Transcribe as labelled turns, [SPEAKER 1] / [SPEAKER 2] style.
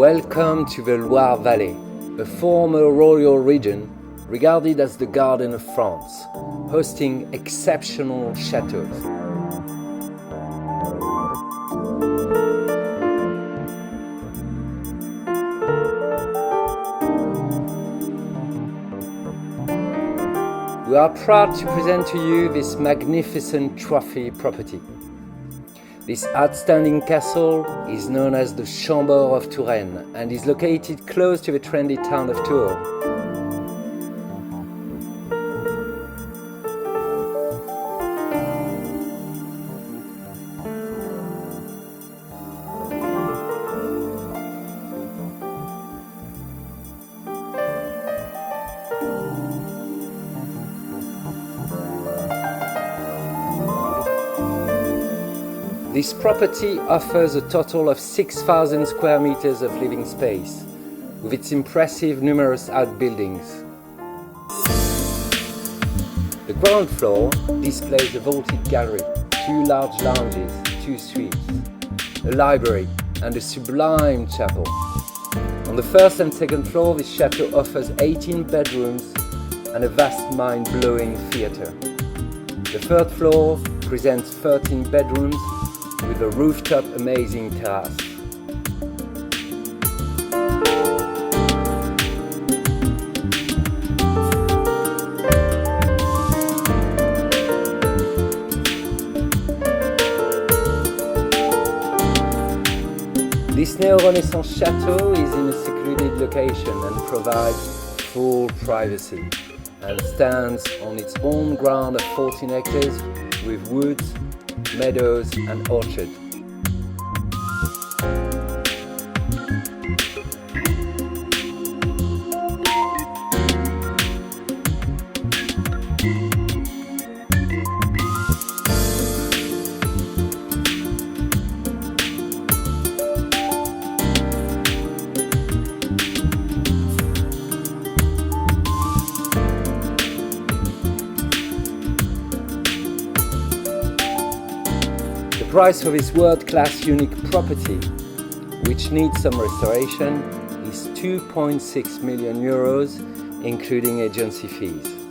[SPEAKER 1] Welcome to the Loire Valley, a former royal region regarded as the Garden of France, hosting exceptional chateaux. We are proud to present to you this magnificent trophy property. This outstanding castle is known as the Chambord of Touraine and is located close to the trendy town of Tours. This property offers a total of 6,000 square meters of living space, with its impressive numerous outbuildings. The ground floor displays a vaulted gallery, 2 large lounges, 2 suites, a library and a sublime chapel. On the first and second floor, this chateau offers 18 bedrooms and a vast mind-blowing theatre. The third floor presents 13 bedrooms with a rooftop amazing terrace. This neo-Renaissance chateau is in a secluded location and provides full privacy and stands on its own ground of 14 hectares with woods, meadows and orchard. The price for this world-class unique property, which needs some restoration, is 2.6 million euros, including agency fees.